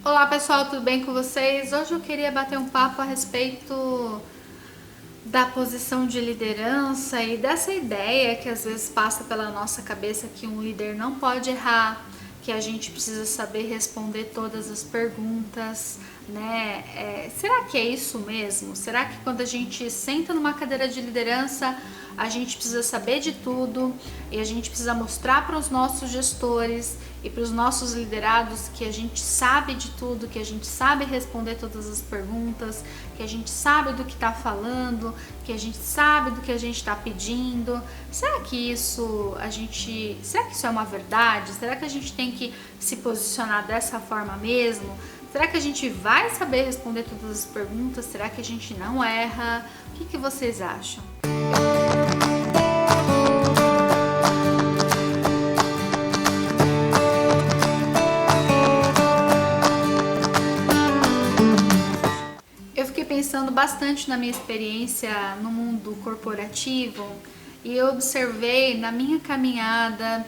Olá pessoal, tudo bem com vocês? Hoje eu queria bater um papo a respeito da posição de liderança e dessa ideia que às vezes passa pela nossa cabeça que um líder não pode errar, que a gente precisa saber responder todas as perguntas, né? Será que é isso mesmo? Será que quando a gente senta numa cadeira de liderança a gente precisa saber de tudo e a gente precisa mostrar para os nossos gestores e para os nossos liderados que a gente sabe de tudo, que a gente sabe responder todas as perguntas, que a gente sabe do que está falando, que a gente sabe do que a gente está pedindo? Será que será que isso é uma verdade? Será que a gente tem que se posicionar dessa forma mesmo? Será que a gente vai saber responder todas as perguntas? Será que a gente não erra? O que vocês acham? Eu fiquei pensando bastante na minha experiência no mundo corporativo e eu observei na minha caminhada,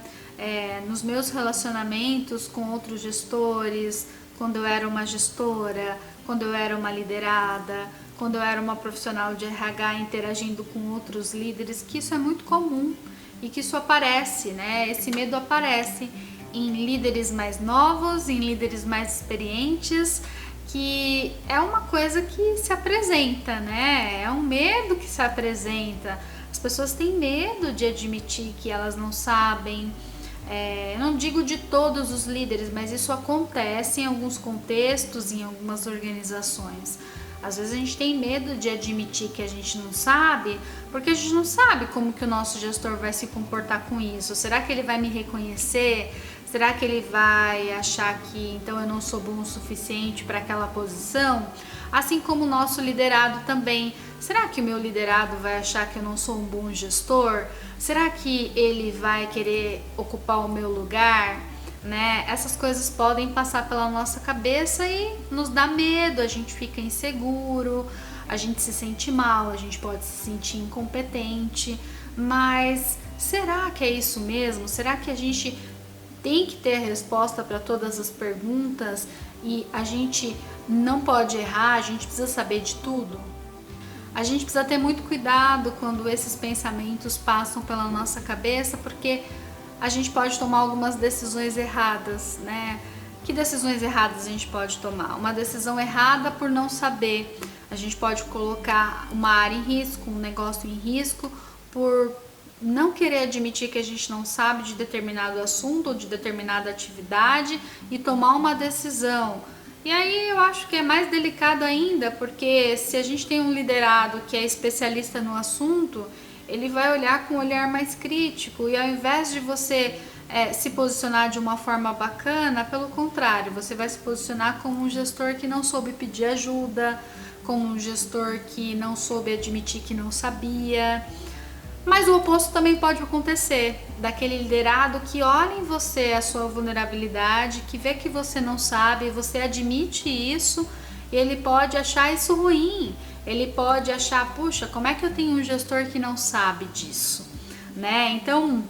nos meus relacionamentos com outros gestores, quando eu era uma gestora, quando eu era uma liderada, quando eu era uma profissional de RH interagindo com outros líderes, que isso é muito comum e que isso aparece, né? Esse medo aparece em líderes mais novos, em líderes mais experientes, que é uma coisa que se apresenta, né? É um medo que se apresenta. As pessoas têm medo de admitir que elas não sabem. Eu não digo de todos os líderes, mas isso acontece em alguns contextos, em algumas organizações. Às vezes a gente tem medo de admitir que a gente não sabe, porque a gente não sabe como que o nosso gestor vai se comportar com isso. Será que ele vai me reconhecer? Será que ele vai achar que então eu não sou bom o suficiente para aquela posição? Assim como o nosso liderado também. Será que o meu liderado vai achar que eu não sou um bom gestor? Será que ele vai querer ocupar o meu lugar? Né? Essas coisas podem passar pela nossa cabeça e nos dá medo, a gente fica inseguro, a gente se sente mal, a gente pode se sentir incompetente, mas será que é isso mesmo? Será que a gente tem que ter resposta para todas as perguntas e a gente não pode errar, a gente precisa saber de tudo? A gente precisa ter muito cuidado quando esses pensamentos passam pela nossa cabeça, porque a gente pode tomar algumas decisões erradas, né? Que decisões erradas a gente pode tomar? Uma decisão errada por não saber. A gente pode colocar uma área em risco, um negócio em risco, por não querer admitir que a gente não sabe de determinado assunto ou de determinada atividade e tomar uma decisão. E aí eu acho que é mais delicado ainda, porque se a gente tem um liderado que é especialista no assunto, ele vai olhar com um olhar mais crítico e ao invés de você se posicionar de uma forma bacana, pelo contrário, você vai se posicionar como um gestor que não soube pedir ajuda, como um gestor que não soube admitir que não sabia. Mas o oposto também pode acontecer, daquele liderado que olha em você a sua vulnerabilidade, que vê que você não sabe, você admite isso, e ele pode achar isso ruim. Ele pode achar, puxa, como é que eu tenho um gestor que não sabe disso, né? Então,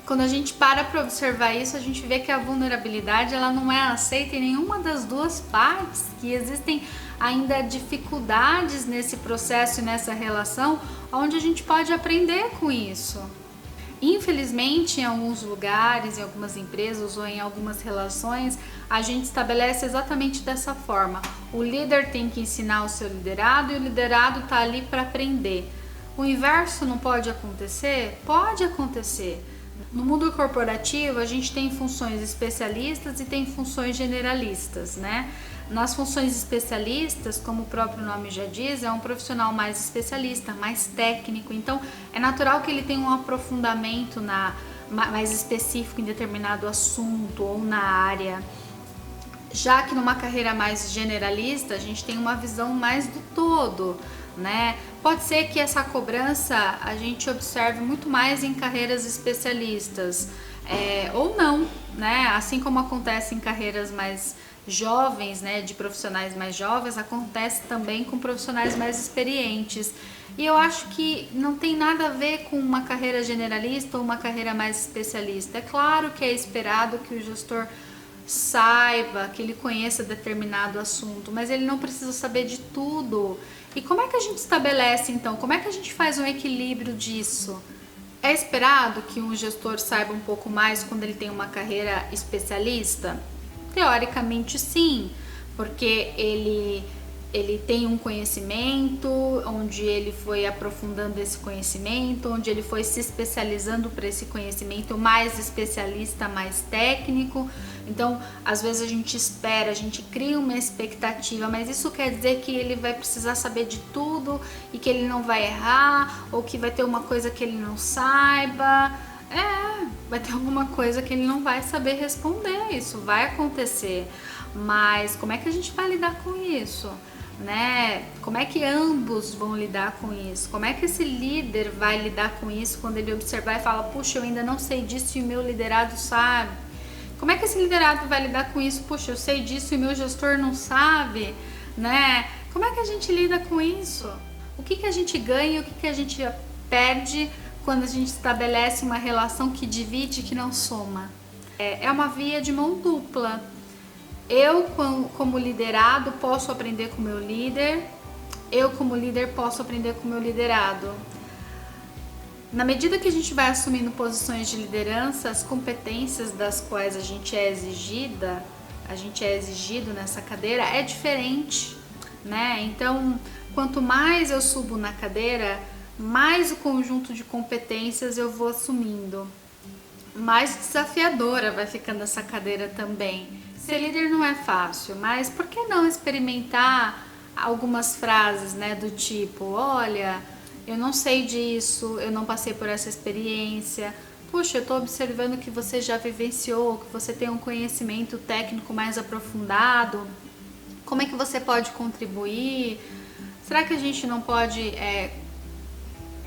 quando a gente para observar isso, a gente vê que a vulnerabilidade ela não é aceita em nenhuma das duas partes, que existem ainda dificuldades nesse processo e nessa relação, onde a gente pode aprender com isso. Infelizmente, em alguns lugares, em algumas empresas ou em algumas relações, a gente estabelece exatamente dessa forma. O líder tem que ensinar o seu liderado e o liderado está ali para aprender. O inverso não pode acontecer? Pode acontecer. No mundo corporativo, a gente tem funções especialistas e tem funções generalistas, né? Nas funções especialistas, como o próprio nome já diz, é um profissional mais especialista, mais técnico. Então, é natural que ele tenha um aprofundamento mais específico em determinado assunto ou na área. Já que numa carreira mais generalista, a gente tem uma visão mais do todo, né? Pode ser que essa cobrança a gente observe muito mais em carreiras especialistas, ou não, né? Assim como acontece em carreiras mais jovens, né, de profissionais mais jovens, acontece também com profissionais mais experientes. E eu acho que não tem nada a ver com uma carreira generalista ou uma carreira mais especialista. É claro que é esperado que o gestor saiba, que ele conheça determinado assunto, mas ele não precisa saber de tudo. E como é que a gente estabelece então? Como é que a gente faz um equilíbrio disso? É esperado que um gestor saiba um pouco mais quando ele tem uma carreira especialista? Teoricamente sim, porque ele tem um conhecimento, onde ele foi aprofundando esse conhecimento, onde ele foi se especializando para esse conhecimento mais especialista, mais técnico. Então, às vezes a gente espera, a gente cria uma expectativa, mas isso quer dizer que ele vai precisar saber de tudo e que ele não vai errar, ou que vai ter uma coisa que ele não saiba. Vai ter alguma coisa que ele não vai saber responder, isso vai acontecer. Mas como é que a gente vai lidar com isso? Né? Como é que ambos vão lidar com isso? Como é que esse líder vai lidar com isso quando ele observar e fala, puxa, eu ainda não sei disso e o meu liderado sabe? Como é que esse liderado vai lidar com isso? Puxa, eu sei disso e o meu gestor não sabe, né? Como é que a gente lida com isso? O que que a gente ganha, o que que a gente perde quando a gente estabelece uma relação que divide, que não soma? É uma via de mão dupla. Eu, como liderado, posso aprender com o meu líder. Eu, como líder, posso aprender com o meu liderado. Na medida que a gente vai assumindo posições de liderança, as competências das quais a gente é exigido nessa cadeira é diferente, né? Então, quanto mais eu subo na cadeira, mais o conjunto de competências eu vou assumindo. Mais desafiadora vai ficando essa cadeira também. Ser líder não é fácil, mas por que não experimentar algumas frases, né, do tipo, olha, eu não sei disso, eu não passei por essa experiência, puxa, eu estou observando que você já vivenciou, que você tem um conhecimento técnico mais aprofundado, como é que você pode contribuir? Será que a gente não pode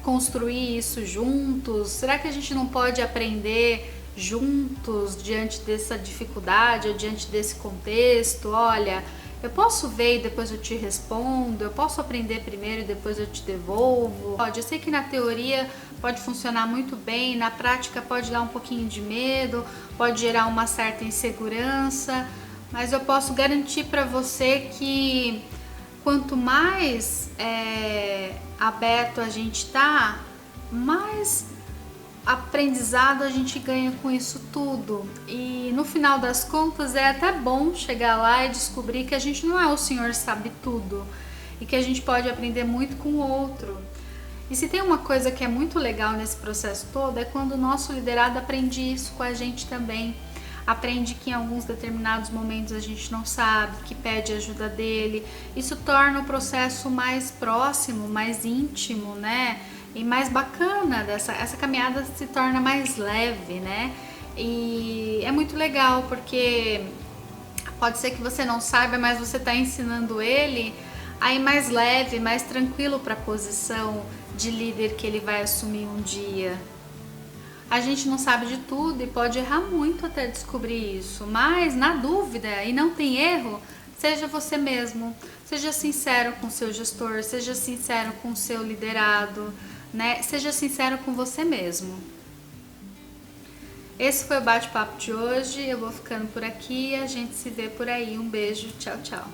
construir isso juntos? Será que a gente não pode aprender juntos diante dessa dificuldade ou diante desse contexto? Olha, eu posso ver e depois eu te respondo, eu posso aprender primeiro e depois eu te devolvo. Eu sei que na teoria pode funcionar muito bem, na prática pode dar um pouquinho de medo, pode gerar uma certa insegurança, mas eu posso garantir para você que quanto mais aberto a gente tá, mais aprendizado a gente ganha com isso tudo. E no final das contas é até bom chegar lá e descobrir que a gente não é o senhor sabe tudo e que a gente pode aprender muito com o outro. E se tem uma coisa que é muito legal nesse processo todo é quando o nosso liderado aprende isso com a gente também. Aprende que em alguns determinados momentos a gente não sabe, que pede ajuda dele. Isso torna o processo mais próximo, mais íntimo, né? E mais bacana, essa caminhada se torna mais leve, né? E é muito legal porque pode ser que você não saiba, mas você está ensinando ele a ir mais leve, mais tranquilo para a posição de líder que ele vai assumir um dia. A gente não sabe de tudo e pode errar muito até descobrir isso, mas na dúvida, e não tem erro, seja você mesmo, seja sincero com o seu gestor, seja sincero com o seu liderado, né? Seja sincero com você mesmo. Esse foi o bate-papo de hoje, eu vou ficando por aqui e a gente se vê por aí. Um beijo, tchau, tchau.